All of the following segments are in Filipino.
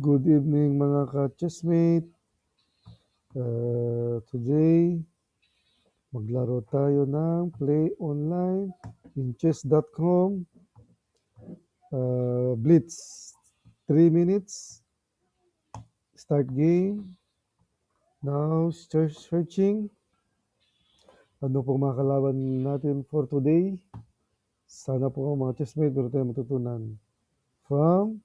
Good evening mga ka-chessmate. Today, maglaro tayo ng Play Online in chess.com. Blitz. 3 minutes. Start game. Now, searching. Ano pong mga kalaban natin for today? Sana po mga chessmate, meron tayo matutunan. From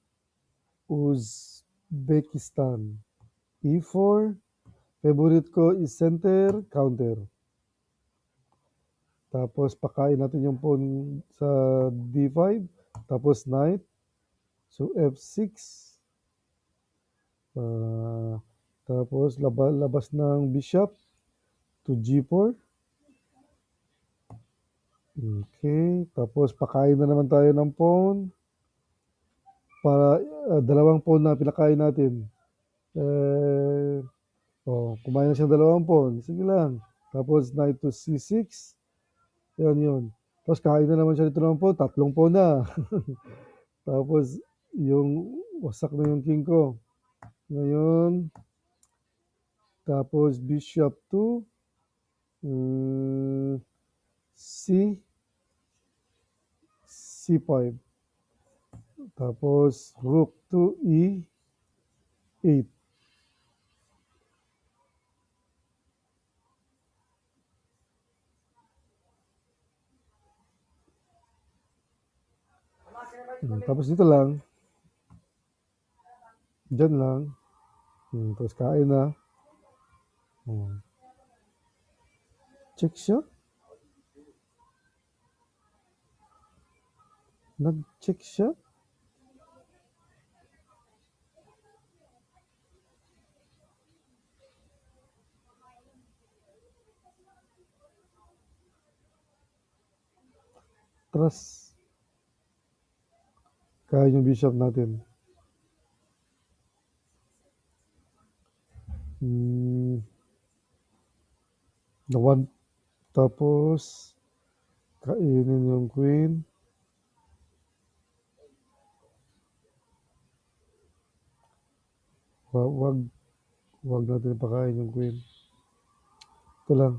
Uzbekistan. E4. Favorite ko is center, counter. Tapos pakain natin yung pawn sa D5. Tapos knight. So F6. Tapos labas ng bishop to G4. Okay. Tapos pakain na naman tayo ng pawn. Para dalawang pawn na pinakain natin. Kumain na siyang dalawang pawn. Sige lang. Tapos knight to C6. Yun. Tapos kain na naman siya dito ng pawn. Tatlong pawn na. Tapos yung wasak na yung king ko. Ngayon, tapos bishop to C5. Tapos rook to E8. Tapos dito lang. Diyan lang. Tapos kain na. Check shot. Nag-check shot. Trust. Kaya yung bishop natin. Nawan. Tapos kainin yung queen. Wag natin pakain yung queen. Ito lang.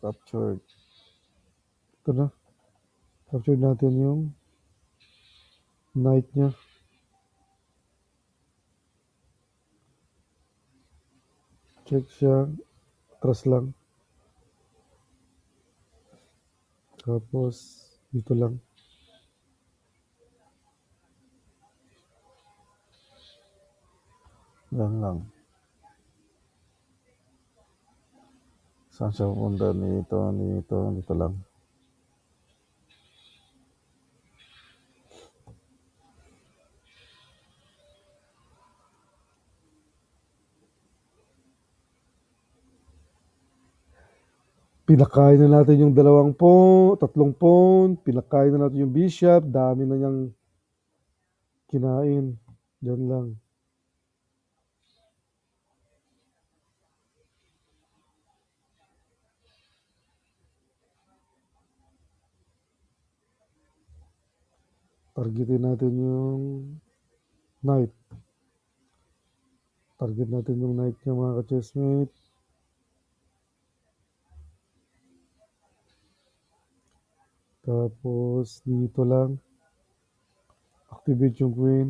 Captured. Ito na. Captured natin yung knight niya. Check siya. Trust lang. Tapos dito lang. Yan lang. Saan siya pupunta? Dito lang. Pinakain na natin yung tatlong pawn. Pinakain na natin yung bishop. Dami na niyang kinain. Diyan lang. Targetin natin yung knight. Target natin yung knight niya mga ka-chessmate. Tapos dito lang. Activate yung queen.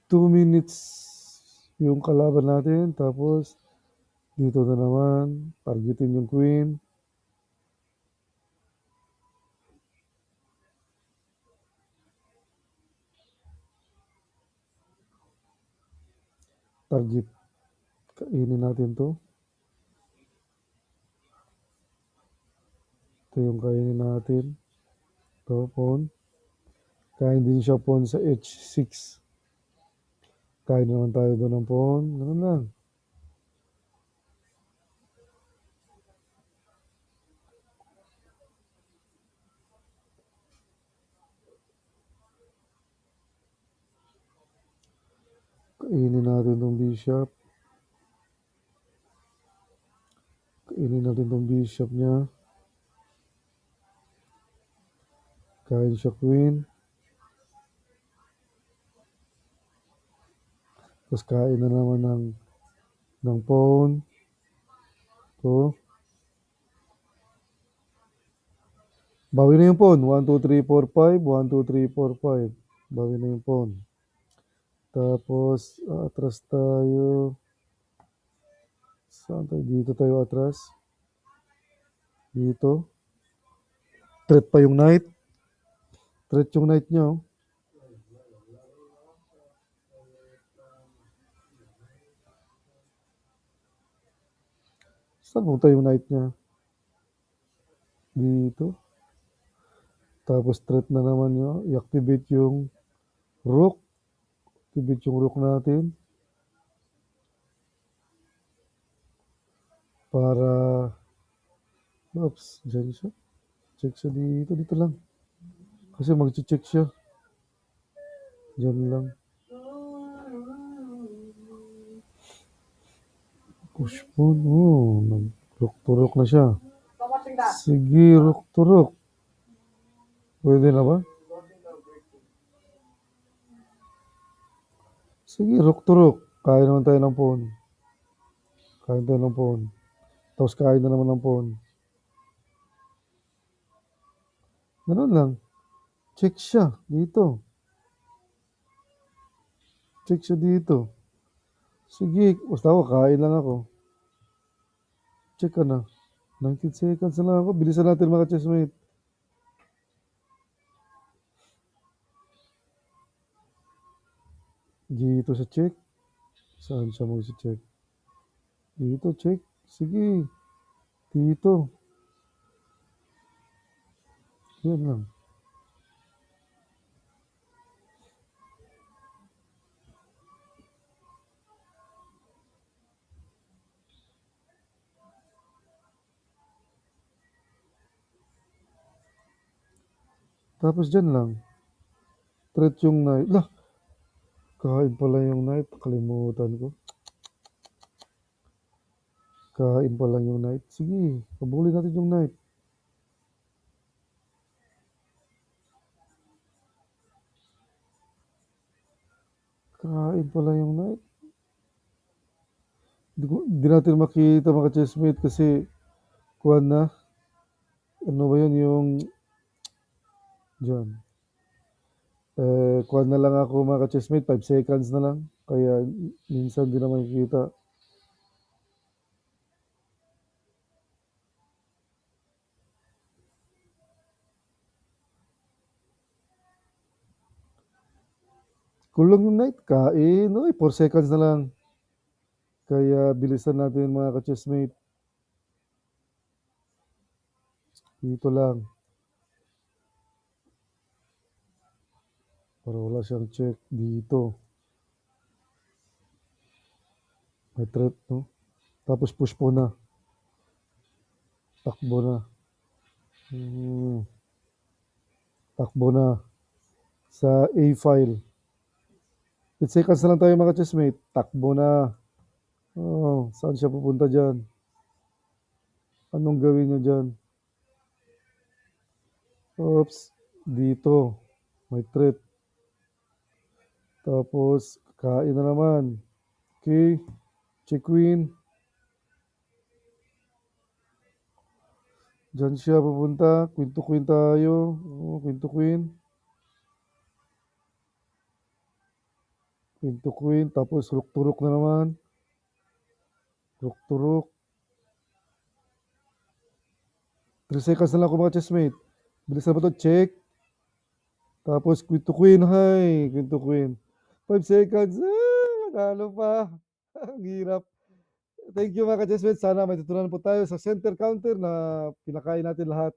Two minutes yung kalaban natin. Tapos dito na naman. Targetin yung queen. Target. Kainin natin to. Ito yung kainin natin. Ito, pawn. Kain din siya pawn sa H6. Kain naman tayo doon ng pawn. Ganun lang. Kainin natin 'tong bishop. Kainin natin 'tong bishop niya. Kain siya queen. Tapos kain na naman ng pawn. 'To. Bawi na yung pawn. 1, 2, 3, 4, 5. 1, 2, 3, 4, 5. Bawi na yung pawn. Tapos atras tayo. Saan tayo? Dito tayo atras. Dito. Threat pa yung knight. Threat yung knight niya, oh. Saan punta yung knight niya? Dito. Tapos threat na naman niya. I-activate yung rook. Activate yung rook natin. Para oops, dyan siya. Check siya dito. Dito lang. Kasi mag-check siya. Dyan lang. Push pawn. Oh, nag-rook na siya. Sige, rook to rook. Pwede na ba? Sige, rook to rook. Kaya naman tayo ng pawn. Kain tayo ng pawn. Tapos kain na naman ng pawn. Ganun lang. Check siya dito. Check siya dito. Sige, basta ako, kain lang ako. Check ka na. 19 seconds na lang ako. Bilisan natin mga chessmate. Dito sa check. Saan siya mag-check? Dito, check. Sige. Dito. Yan lang. Tapos dyan lang. Threat yung knight. Lah! Kain pala yung knight. Kalimutan ko. Kain pala yung knight. Sige. Pabulin natin yung knight. Kain pala yung knight. Di natin makita mga chessmate kasi kuha na. Ano ba yun yung dyan. Kuha na lang ako mga chessmate. 5 seconds na lang. Kaya minsan di na makikita. Kulong yung knight. Kain. Uy, 4 seconds na lang. Kaya bilisan natin mga ka-chessmate. Dito lang. Para wala siyang check. Dito. May threat, no? Tapos push po na. Takbo na. Takbo na. Sa A file. 8 seconds na lang tayo mga chessmate. Takbo na. Oh, saan siya pupunta dyan? Anong gawin niya dyan? Oops. Dito. May threat. Tapos, kain na naman. Okay. Check queen. Diyan siya pupunta. Queen to queen tayo. Oh, queen to queen. Queen to queen. Tapos rook to rook na naman. Rook to rook. 3 seconds na lang ako mga chessmate. Bilisan mo to. Check. Tapos queen to queen. Hay. Queen to queen. 5 seconds. Manalo pa. Ang hirap. Thank you mga chessmate. Sana may tutunan po tayo sa center counter na pinakain natin lahat.